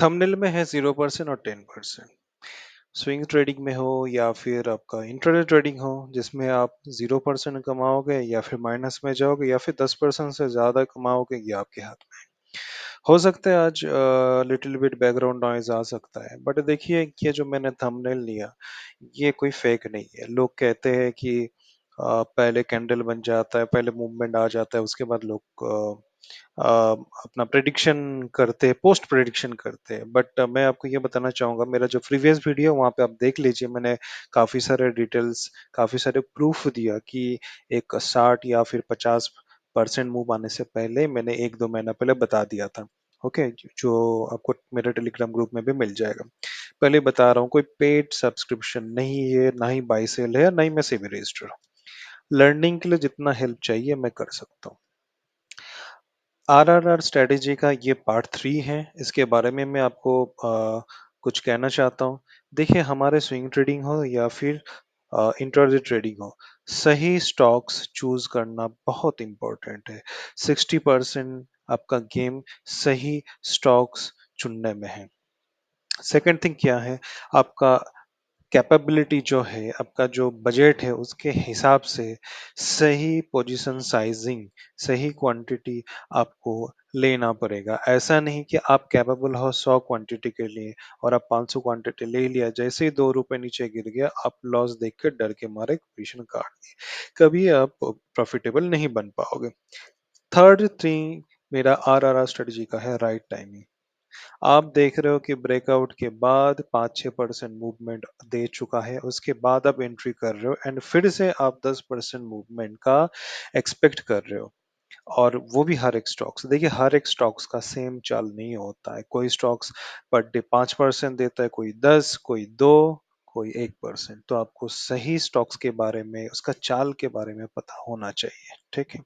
Thumbnail में है 0% और 10%। स्विंग ट्रेडिंग में हो या फिर आपका इंट्राडे ट्रेडिंग हो जिसमें आप 0% कमाओगे या फिर माइनस में जाओगे या फिर 10% से ज्यादा कमाओगे, ये आपके हाथ में है। हो सकता है आज लिटिल बिट बैकग्राउंड नॉइज आ सकता है, बट देखिए ये जो मैंने थंबनेल लिया ये कोई फेक नहीं है। लोग कहते हैं कि पहले कैंडल बन जाता है, पहले मूवमेंट आ जाता है, उसके बाद लोग अपना प्रेडिक्शन करते हैं, पोस्ट प्रेडिक्शन करते हैं। बट मैं आपको ये बताना चाहूंगा, मेरा जो प्रीवियस वीडियो वहां पे आप देख लीजिए, मैंने काफी सारे डिटेल्स, काफी सारे प्रूफ दिया कि एक 60 या फिर 50% मूव आने से पहले मैंने 1-2 महीना पहले बता दिया था। ओके, जो आपको मेरे टेलीग्राम ग्रुप में भी मिल जाएगा। पहले बता रहा हूँ, कोई पेड सब्सक्रिप्शन नहीं है, ना ही बाई सेल है, ना ही मैं सेबी रजिस्टर हूँ। लर्निंग के लिए जितना हेल्प चाहिए मैं कर सकता हूँ। आरआरआर स्ट्रेटेजी का ये पार्ट 3 है। इसके बारे में मैं आपको कुछ कहना चाहता हूँ। देखिए, हमारे स्विंग ट्रेडिंग हो या फिर इंट्राडे ट्रेडिंग हो, सही स्टॉक्स चूज करना बहुत इंपॉर्टेंट है। 60% आपका गेम सही स्टॉक्स चुनने में है। सेकंड थिंग क्या है, आपका कैपेबिलिटी जो है, आपका जो बजट है उसके हिसाब से सही पोजीशन साइजिंग, सही क्वांटिटी आपको लेना पड़ेगा। ऐसा नहीं कि आप कैपेबल हो 100 क्वांटिटी के लिए और आप 500 क्वांटिटी ले लिया, जैसे ही 2 रुपए नीचे गिर गया आप लॉस देख के डर के मारे पोजीशन काट दी, कभी आप प्रॉफिटेबल नहीं बन पाओगे। थर्ड थिंग मेरा आरआरआर स्ट्रेटजी का है राइट टाइमिंग। आप देख रहे हो कि ब्रेकआउट के बाद 5-6% मूवमेंट दे चुका है, उसके बाद आप एंट्री कर रहे हो एंड फिर से आप 10% मूवमेंट का एक्सपेक्ट कर रहे हो। और वो भी हर एक स्टॉक्स, देखिए हर एक स्टॉक्स का सेम चाल नहीं होता है। कोई स्टॉक्स पर डे 5% देता है, कोई 10, कोई 2, कोई 1%। तो आपको सही स्टॉक्स के बारे में, उसका चाल के बारे में पता होना चाहिए, ठीक है।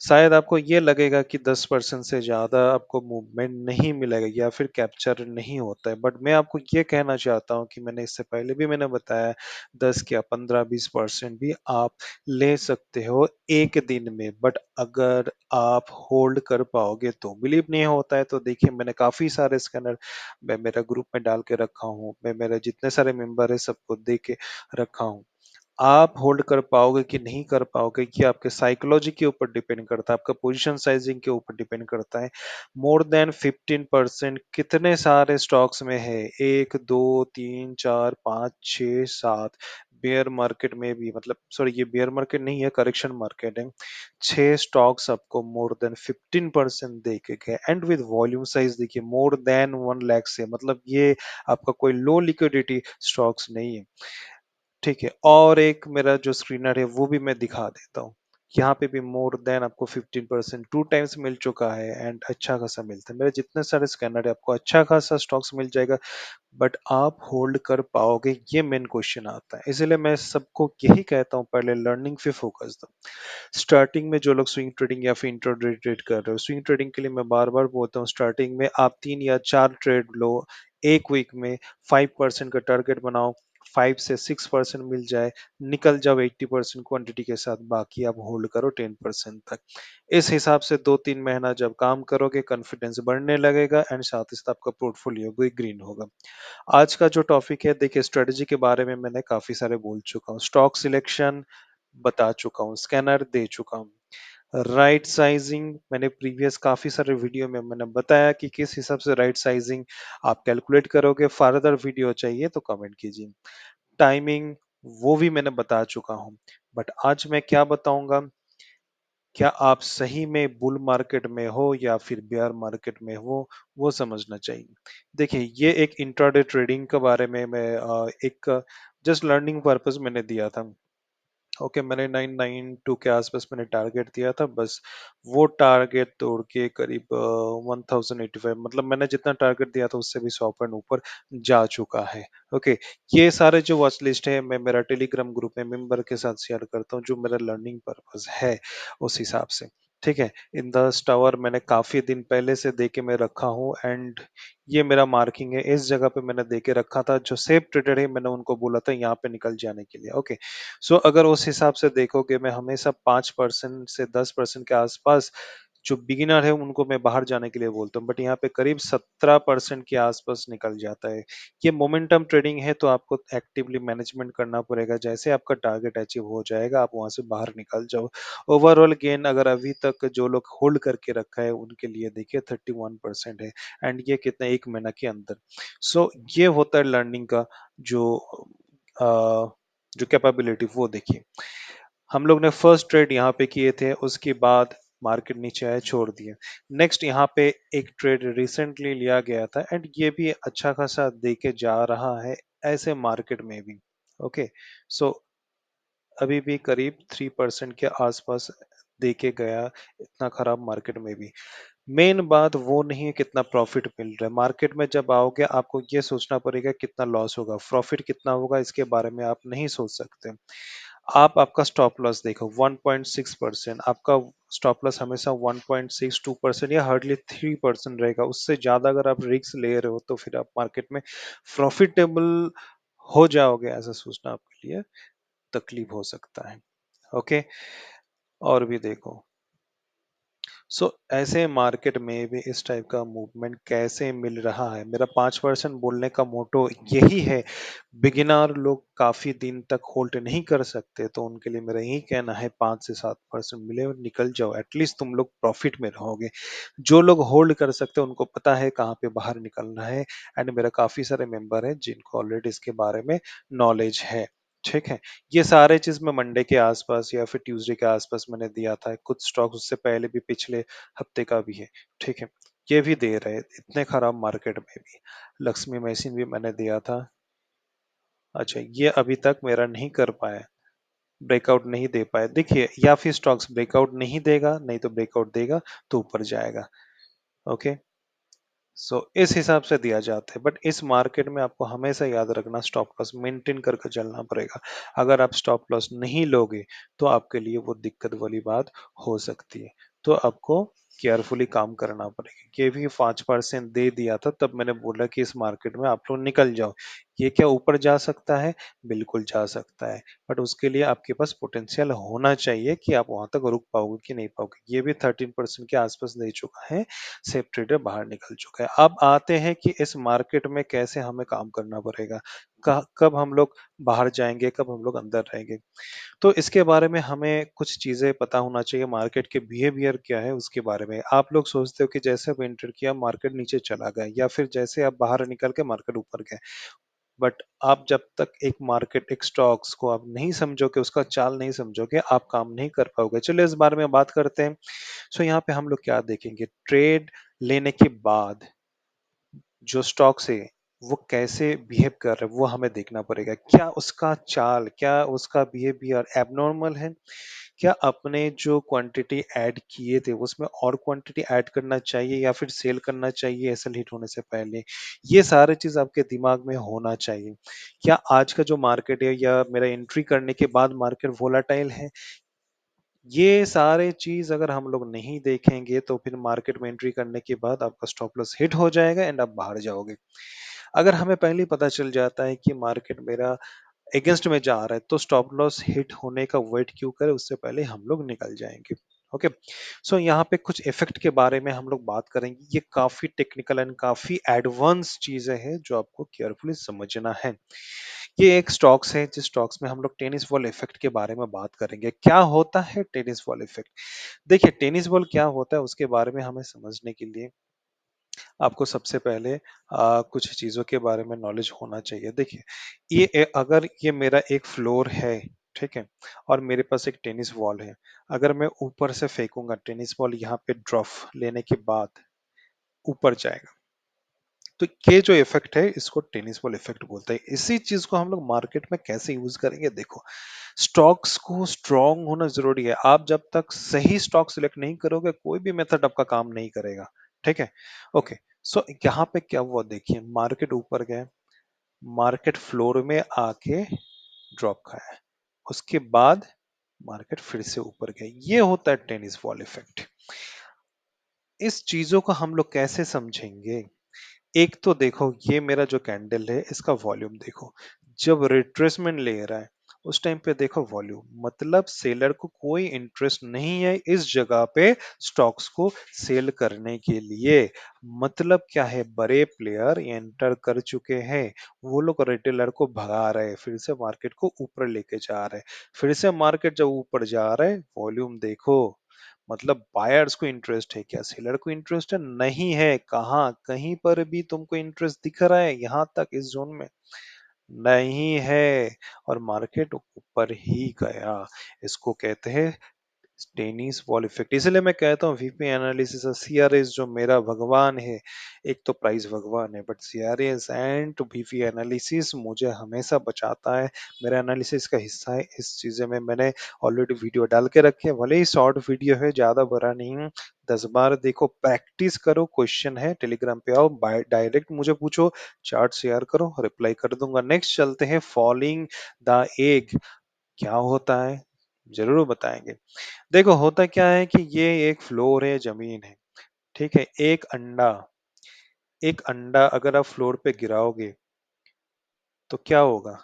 शायद आपको ये लगेगा कि 10% से ज्यादा आपको मूवमेंट नहीं मिलेगा या फिर कैप्चर नहीं होता है, बट मैं आपको ये कहना चाहता हूँ कि मैंने इससे पहले भी मैंने बताया, 10 या 15-20% भी आप ले सकते हो एक दिन में। बट अगर आप होल्ड कर पाओगे तो, बिलीव नहीं होता है तो देखिए, मैंने काफी सारे स्कैनर मैं मेरा ग्रुप में डाल के रखा हूँ, मैं मेरे जितने सारे मेंबर है सबको दे के रखा हूँ। आप होल्ड कर पाओगे कि नहीं कर पाओगे, ये आपके साइकोलॉजी के ऊपर डिपेंड करता है, आपका पोजीशन साइजिंग के ऊपर डिपेंड करता है। मोर देन 15% कितने सारे स्टॉक्स में है, 1, 2, 3, 4, 5, 6, 7। बेयर मार्केट में भी, मतलब सॉरी, ये बेयर मार्केट नहीं है, करेक्शन मार्केट है। 6 स्टॉक्स आपको मोर देन 15% दे के गए एंड विद वॉल्यूम साइज देखिए मोर देन 1 लाख से, मतलब ये आपका कोई लो लिक्विडिटी स्टॉक्स नहीं है, ठीक है। और एक मेरा जो स्क्रीनर है वो भी मैं दिखा देता हूँ। यहाँ पे भी मोर देन आपको 15% 2 टाइम्स मिल चुका है एंड अच्छा खासा मिलता है। मेरे जितने सारे स्कैनर है आपको अच्छा खासा स्टॉक्स मिल जाएगा, बट आप होल्ड कर पाओगे, ये मेन क्वेश्चन आता है। इसलिए मैं सबको यही कहता हूँ, पहले लर्निंग पे फोकस दो। स्टार्टिंग में जो लोग स्विंग ट्रेडिंग या फिर इंट्राडे ट्रेड कर रहे हो, स्विंग ट्रेडिंग के लिए मैं बार बार बोलता हूँ, स्टार्टिंग में आप 3 या 4 ट्रेड लो एक वीक में, 5% का टारगेट बनाओ, 5 से 6% मिल जाए, निकल जाओ 80% क्वांटिटी के साथ, बाकी आप होल्ड करो 10% तक। इस हिसाब से 2-3 महीना जब काम करोगे, कॉन्फिडेंस बढ़ने लगेगा एंड साथ ही साथ आपका पोर्टफोलियो भी ग्रीन होगा। आज का जो टॉपिक है, देखिए स्ट्रेटजी के बारे में मैंने काफी सारे बोल चुका हूँ, स्टॉक सिलेक्शन बता चुका हूँ, स्कैनर दे चुका हूँ, राइट साइजिंग मैंने प्रीवियस काफी सारे वीडियो में मैंने बताया कि किस हिसाब से राइट साइजिंग आप कैलकुलेट करोगे। फर्दर वीडियो चाहिए तो कमेंट कीजिए। टाइमिंग वो भी मैंने बता चुका हूँ। बट आज मैं क्या बताऊंगा, क्या आप सही में बुल मार्केट में हो या फिर बेयर मार्केट में हो, वो समझना चाहिए। देखिए, ये एक इंट्राडे ट्रेडिंग के बारे में मैं एक जस्ट लर्निंग पर्पस मैंने दिया था। ओके, मैंने 992 के आसपास मैंने टारगेट दिया था, बस वो टारगेट तोड़ के करीब 1085, मतलब मैंने जितना टारगेट दिया था उससे भी 100 पॉइंट ऊपर जा चुका है। ओके, ये सारे जो वॉच लिस्ट है मैं मेरा टेलीग्राम ग्रुप में मेंबर के साथ शेयर करता हूँ, जो मेरा लर्निंग पर्पस है उस हिसाब से, ठीक है। इन द टावर मैंने काफी दिन पहले से दे के मैं रखा हूँ एंड ये मेरा मार्किंग है, इस जगह पे मैंने दे के रखा था। जो सेफ ट्रेडर है मैंने उनको बोला था यहाँ पे निकल जाने के लिए। ओके, सो अगर उस हिसाब से देखोगे, मैं हमेशा 5% से 10% के आसपास जो बिगिनर है उनको मैं बाहर जाने के लिए बोलता हूँ, बट यहाँ पे करीब 17% के आसपास निकल जाता है। ये मोमेंटम ट्रेडिंग है, तो आपको एक्टिवली मैनेजमेंट करना पड़ेगा। जैसे आपका टारगेट अचीव हो जाएगा, आप वहां से बाहर निकल जाओ। ओवरऑल गेन अगर अभी तक जो लोग होल्ड करके रखा है उनके लिए देखिए 31% है, एंड ये कितना, 1 महीना के अंदर। सो ये होता है लर्निंग का जो जो कैपेबिलिटी, वो देखिए। हम लोग ने फर्स्ट ट्रेड यहाँ पे किए थे, उसके बाद मार्केट नीचे आया, छोड़ दिया। नेक्स्ट यहाँ पे एक ट्रेड रिसेंटली लिया गया था, एंड ये भी अच्छा खासा देके जा रहा है ऐसे मार्केट में भी। ओके, सो अभी भी करीब 3% के आसपास देके गया, इतना खराब मार्केट में भी। मेन बात वो नहीं है कितना प्रॉफिट मिल रहा है। मार्केट में जब आओगे आपको ये सोचना पड़ेगा कितना लॉस होगा, प्रॉफिट कितना होगा इसके बारे में आप नहीं सोच सकते। आप आपका स्टॉप लॉस देखो, 1.6%। आपका स्टॉप लॉस हमेशा 1.62% या हार्डली 3% रहेगा। उससे ज्यादा अगर आप रिस्क ले रहे हो तो फिर आप मार्केट में प्रॉफिटेबल हो जाओगे, ऐसा सोचना आपके लिए तकलीफ हो सकता है। ओके, और भी देखो। सो ऐसे मार्केट में भी इस टाइप का मूवमेंट कैसे मिल रहा है, मेरा 5% बोलने का मोटो यही है। बिगिनर लोग काफी दिन तक होल्ड नहीं कर सकते, तो उनके लिए मेरा यही कहना है 5 से 7% मिले और निकल जाओ, एटलीस्ट तुम लोग प्रॉफिट में रहोगे। जो लोग होल्ड कर सकते हैं उनको पता है कहाँ पे बाहर निकलना है, एंड मेरा काफी सारे मेंबर है जिनको ऑलरेडी इसके बारे में नॉलेज है। ठीक है, ये सारे चीज मैं मंडे के आसपास या फिर ट्यूसडे के आसपास मैंने दिया था। कुछ स्टॉक उससे पहले भी, पिछले हफ्ते का भी है। ठीक है, ये भी दे रहे इतने खराब मार्केट में भी। लक्ष्मी मशीन भी मैंने दिया था। अच्छा, ये अभी तक मेरा नहीं कर पाया, ब्रेकआउट नहीं दे पाए देखिए। या फिर स्टॉक्स ब्रेकआउट नहीं देगा, नहीं तो ब्रेकआउट देगा तो ऊपर जाएगा। ओके, सो इस हिसाब से दिया जाता है, बट इस मार्केट में आपको हमेशा याद रखना स्टॉप लॉस मेंटेन करके चलना पड़ेगा। अगर आप स्टॉप लॉस नहीं लोगे तो आपके लिए वो दिक्कत वाली बात हो सकती है। तो आपको केयरफुली काम करना पड़ेगा। ये भी 5% दे दिया था, तब मैंने बोला कि इस मार्केट में आप लोग निकल जाओ। ये क्या ऊपर जा सकता है? बिल्कुल जा सकता है, बट उसके लिए आपके पास पोटेंशियल होना चाहिए कि आप वहां तक रुक पाओगे कि नहीं पाओगे। ये भी 13% के आसपास दे चुका है, सेफ ट्रेडर बाहर निकल चुका है। अब आते हैं कि इस मार्केट में कैसे हमें काम करना पड़ेगा, कब हम लोग बाहर जाएंगे, कब हम लोग अंदर रहेंगे। तो इसके बारे में हमें कुछ चीजें पता होना चाहिए। मार्केट के बिहेवियर क्या है उसके बारे में। आप लोग सोचते हो कि जैसे आप एंटर किया मार्केट नीचे चला गया, या फिर जैसे आप बाहर निकल के मार्केट ऊपर गए। बट आप जब तक एक मार्केट, एक स्टॉक्स को आप नहीं समझोगे, उसका चाल नहीं समझोगे, आप काम नहीं कर पाओगे। चलिए इस बारे में बात करते हैं। सो यहाँ पे हम लोग क्या देखेंगे, ट्रेड लेने के बाद जो स्टॉक्स है वो कैसे बिहेव कर रहे हैं वो हमें देखना पड़ेगा। क्या उसका चाल, क्या उसका बिहेवियर एबनॉर्मल है? क्या अपने जो क्वांटिटी ऐड किए थे उसमें और क्वांटिटी ऐड करना चाहिए या फिर सेल करना चाहिए एसएल हिट होने से पहले? ये सारे चीज आपके दिमाग में होना चाहिए। क्या आज का जो मार्केट है या मेरा एंट्री करने के बाद मार्केट वोलाटाइल है? ये सारे चीज अगर हम लोग नहीं देखेंगे तो फिर मार्केट में एंट्री करने के बाद आपका स्टॉप लॉस हिट हो जाएगा एंड आप बाहर जाओगे। अगर हमें पहले ही पता चल जाता है कि मार्केट मेरा अगेंस्ट में जा रहा है, तो स्टॉप लॉस हिट होने का वेट क्यों करें, उससे पहले हम लोग निकल जाएंगे। ओके, सो यहाँ पे कुछ इफेक्ट के बारे में हम लोग बात करेंगे। ये काफी टेक्निकल एंड काफी एडवांस चीजें हैं जो आपको केयरफुली समझना है। ये एक स्टॉक्स है, जिस स्टॉक्स में हम लोग टेनिस बॉल इफेक्ट के बारे में बात करेंगे। क्या होता है टेनिस बॉल इफेक्ट? देखिए, टेनिस बॉल क्या होता है उसके बारे में हमें समझने के लिए आपको सबसे पहले कुछ चीजों के बारे में नॉलेज होना चाहिए। देखिए, अगर ये मेरा एक फ्लोर है, ठीक है, और मेरे पास एक टेनिस बॉल है। अगर मैं ऊपर से फेंकूंगा टेनिस बॉल, यहाँ पे ड्रॉप लेने के बाद ऊपर जाएगा। तो ये जो इफेक्ट है इसको टेनिस बॉल इफेक्ट बोलते हैं। इसी चीज को हम लोग मार्केट में कैसे यूज करेंगे, देखो। स्टॉक्स को स्ट्रांग होना जरूरी है। आप जब तक सही स्टॉक सिलेक्ट नहीं करोगे, कोई भी मेथड आपका काम नहीं करेगा। ठीक है, ओके। सो यहाँ पे क्या हुआ, देखिए, मार्केट ऊपर गए, मार्केट फ्लोर में आके ड्रॉप खाया, उसके बाद मार्केट फिर से ऊपर गए। ये होता है टेनिस बॉल इफेक्ट। इस चीजों को हम लोग कैसे समझेंगे? एक तो देखो, ये मेरा जो कैंडल है इसका वॉल्यूम देखो। जब रिट्रेसमेंट ले रहा है उस टाइम पे देखो वॉल्यूम, मतलब सेलर को कोई इंटरेस्ट नहीं है इस जगह पे स्टॉक्स को सेल करने के लिए। मतलब क्या है, बड़े प्लेयर एंटर कर चुके हैं, वो लोग रिटेलर को भगा रहे हैं, फिर से मार्केट को ऊपर लेके जा रहे हैं। फिर से मार्केट जब ऊपर जा रहा है, वॉल्यूम देखो, मतलब बायर्स को इंटरेस्ट है क्या, सेलर को इंटरेस्ट है नहीं है, कहाँ कहीं पर भी तुमको इंटरेस्ट दिख रहा है यहाँ तक इस जोन में नहीं है, और मार्केट ऊपर ही गया। इसको कहते हैं टेनिस बॉल इफेक्ट। इसलिए मैं कहता हूँ वीपी एनालिसिस और सीआरएस जो मेरा भगवान है, एक तो प्राइस भगवान है, but CRS and VP analysis मुझे हमेशा बचाता है, मेरा एनालिसिस का हिस्सा है। इस चीजें में मैंने ऑलरेडी वीडियो डाल के रखे हैं, भले ही शॉर्ट वीडियो है, ज्यादा बड़ा नहीं है, 10 बार देखो, प्रैक्टिस करो। क्वेश्चन है टेलीग्राम पे आओ, डायरेक्ट मुझे पूछो, चार्ट शेयर करो, रिप्लाई कर दूंगा। नेक्स्ट चलते हैं, फॉलिंग द एग क्या होता है, जरूर बताएंगे। देखो होता क्या है कि ये एक फ्लोर है, जमीन है, ठीक है। एक अंडा अगर आप फ्लोर पे गिराओगे तो क्या होगा,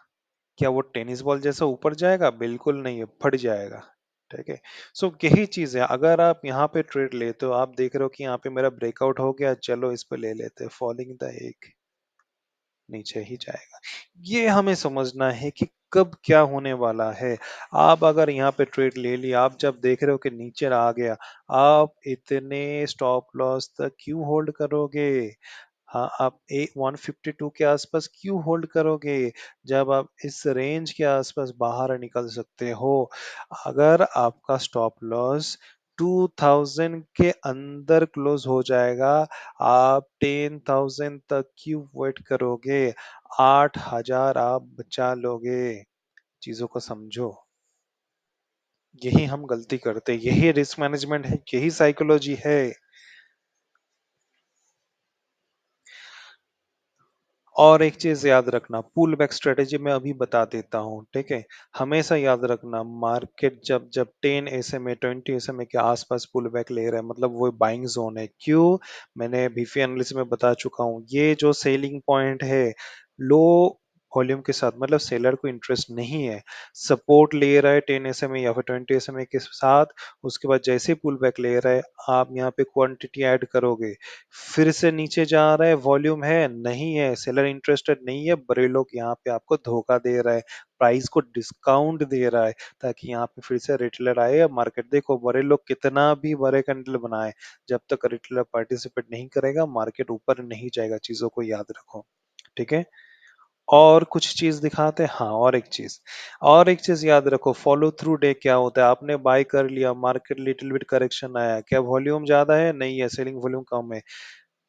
क्या वो टेनिस बॉल जैसा ऊपर जाएगा, बिल्कुल नहीं है, फट जाएगा, ठीक है। सो यही चीज है, अगर आप यहाँ पे ट्रेड लेते हो, आप देख रहे हो कि यहाँ पे मेरा ब्रेकआउट हो गया, चलो इस पे ले लेते हैं, फॉलिंग द एक नीचे ही जाएगा। ये हमें समझना है कि कब क्या होने वाला है। आप अगर यहाँ पे ट्रेड ले लिया, आप जब देख रहे हो कि नीचे आ गया, आप इतने स्टॉप लॉस तक क्यों होल्ड करोगे? हाँ, आप 152 के आसपास क्यों होल्ड करोगे, जब आप इस रेंज के आसपास बाहर निकल सकते हो? अगर आपका स्टॉप लॉस 2000 के अंदर क्लोज हो जाएगा, आप 10,000 तक क्यों वेट करोगे? 8,000 आप बचा लोगे। चीजों को समझो, यही हम गलती करते हैं, यही रिस्क मैनेजमेंट है, यही साइकोलॉजी है। और एक चीज याद रखना, पुल बैक स्ट्रेटेजी मैं अभी बता देता हूँ, ठीक है। हमेशा याद रखना, मार्केट जब जब 10 SMA 20 SMA के आसपास पुल बैक ले रहा है, मतलब वो बाइंग जोन है। क्यों? मैंने बीफी एनालिसिस में बता चुका हूँ, ये जो सेलिंग पॉइंट है, लो वॉल्यूम के साथ, मतलब सेलर को इंटरेस्ट नहीं है, सपोर्ट ले रहा है 10 SMA या फिर 20 SMA के साथ, उसके बाद जैसे पुल बैक ले रहा है, आप यहाँ पे क्वांटिटी ऐड करोगे, फिर से नीचे जा रहा है, वॉल्यूम है नहीं है, सेलर इंटरेस्टेड नहीं है, बड़े लोग यहाँ पे आपको धोखा दे रहा है, प्राइस को डिस्काउंट दे रहा है, ताकि यहाँ पे फिर से रिटेलर आए या मार्केट। देखो बड़े लोग कितना भी बड़े कैंडल बनाए, जब तक रिटेलर पार्टिसिपेट नहीं करेगा, मार्केट ऊपर नहीं जाएगा, चीजों को याद रखो, ठीक है। और कुछ चीज दिखाते हैं, हाँ, और एक चीज याद रखो, फॉलो थ्रू डे क्या होता है। आपने बाय कर लिया, मार्केट लिटिल बिट करेक्शन आया, क्या वॉल्यूम ज्यादा है? नहीं है, सेलिंग वॉल्यूम कम है।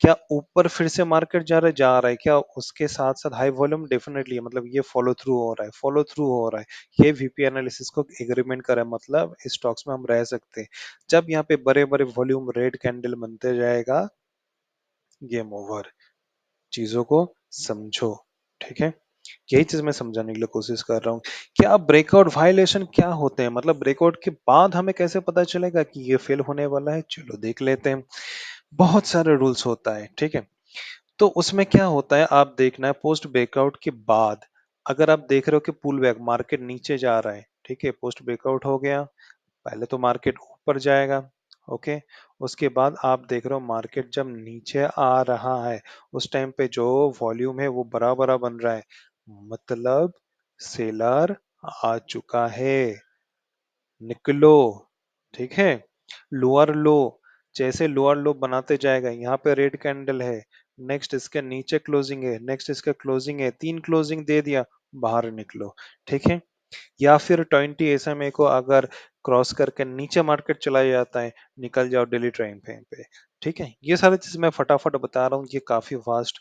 क्या ऊपर फिर से मार्केट जा रहा है क्या, उसके साथ साथ हाई वॉल्यूम? डेफिनेटली, मतलब ये फॉलो थ्रू हो रहा है, फॉलो थ्रू हो रहा है, ये वीपी एनालिसिस को एग्रीमेंट करे, मतलब इस स्टॉक्स में हम रह सकते हैं। जब यहाँ पे बड़े बड़े वॉल्यूम रेड कैंडल बनते जाएगा, गेम ओवर। चीजों को समझो, ठीक है। यही चीज मैं समझाने के लिए कोशिश कर रहा हूँ। क्या ब्रेकआउट वायलेशन क्या होते हैं, मतलब ब्रेकआउट के बाद हमें कैसे पता चलेगा कि ये फेल होने वाला है? चलो देख लेते हैं। बहुत सारे रूल्स होता है, ठीक है। तो उसमें क्या होता है, आप देखना है, पोस्ट ब्रेकआउट के बाद अगर आप देख रहे हो कि पुल बैक, मार्केट नीचे जा रहा है, ठीक है, पोस्ट ब्रेकआउट हो गया, पहले तो मार्केट ऊपर जाएगा, ओके। उसके बाद आप देख रहे हो मार्केट जब नीचे आ रहा है, उस टाइम पे जो वॉल्यूम है वो बड़ा बड़ा बन रहा है, मतलब सेलर आ चुका है, निकलो, ठीक है। लोअर लो, जैसे लोअर लो बनाते जाएगा, यहाँ पे रेड कैंडल है, नेक्स्ट इसके नीचे क्लोजिंग है, नेक्स्ट इसका क्लोजिंग है, 3 क्लोजिंग दे दिया, बाहर निकलो, ठीक है। या फिर 20 SMA को अगर क्रॉस करके नीचे मार्केट चला जाता है, निकल जाओ डेली टाइम फ्रेम पे, ठीक है। ये सारी चीज मैं फटाफट बता रहा हूँ, ये काफी वास्ट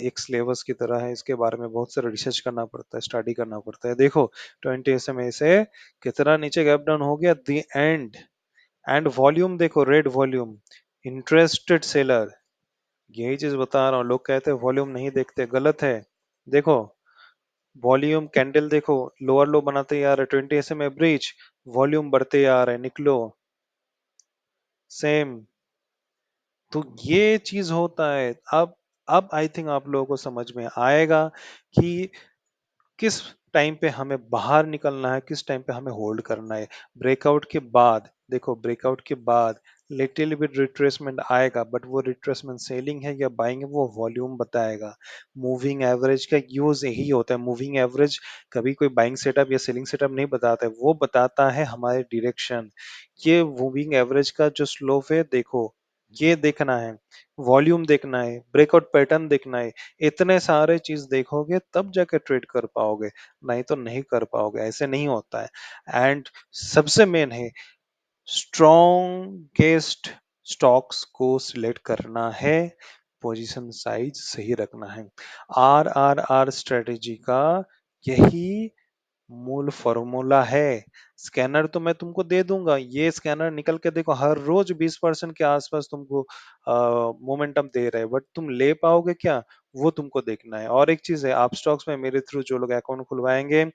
एक सिलेबस की तरह है, इसके बारे में बहुत सारा रिसर्च करना पड़ता है, स्टडी करना पड़ता है। देखो 20 SMA से कितना नीचे गैप डाउन हो गया, द एंड वॉल्यूम देखो, रेड वॉल्यूम, इंटरेस्टेड सेलर, यही चीज बता रहा हूँ। लोग कहते हैं वॉल्यूम नहीं देखते, गलत है। देखो वॉल्यूम कैंडल देखो, लोअर लो बनाते आ रहे, 20 SMA ब्रीच, वॉल्यूम बढ़ते आ रहे, निकलो, सेम। तो ये चीज होता है। अब आई थिंक आप लोगों को समझ में आएगा कि किस टाइम पे हमें बाहर निकलना है, किस टाइम पे हमें होल्ड करना है। ब्रेकआउट के बाद देखो, ब्रेकआउट के बाद लिटिल बिट रिट्रेसमेंट आएगा, बट वो रिट्रेसमेंट सेलिंग है या बाइंग है वो वॉल्यूम बताएगा। मूविंग एवरेज का यूज यही होता है। मूविंग एवरेज कभी कोई बाइंग सेटअप या सेलिंग सेटअप नहीं बताता है, वो बताता है हमारे डायरेक्शन। ये मूविंग एवरेज का जो स्लोप है देखो, ये देखना है, वॉल्यूम देखना है, ब्रेकआउट पैटर्न देखना है। इतने सारे चीज देखोगे तब जाके ट्रेड कर पाओगे, नहीं तो नहीं कर पाओगे, ऐसे नहीं होता है। एंड सबसे मेन है, स्ट्रॉन्गेस्ट स्टॉक्स को सिलेक्ट करना है, पोजीशन साइज सही रखना है। RRR स्ट्रेटेजी का यही मूल फॉर्मूला है। स्कैनर तो मैं तुमको दे दूंगा, ये स्कैनर निकल के देखो हर रोज 20% के आसपास तुमको मोमेंटम दे रहे हैं, बट तुम ले पाओगे क्या, वो तुमको देखना है। और एक चीज है, आप स्टॉक्स में मेरे थ्रू जो लोग अकाउंट खुलवाएंगे,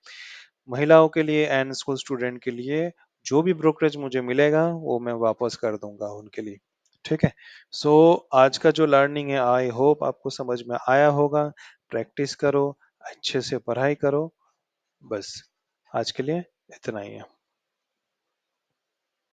महिलाओं के लिए एंड स्कूल स्टूडेंट के लिए, जो भी ब्रोकरेज मुझे मिलेगा वो मैं वापस कर दूंगा उनके लिए। ठीक है। सो आज का जो लर्निंग है, आई होप आपको समझ में आया होगा। प्रैक्टिस करो, अच्छे से पढ़ाई करो, बस आज के लिए इतना ही है।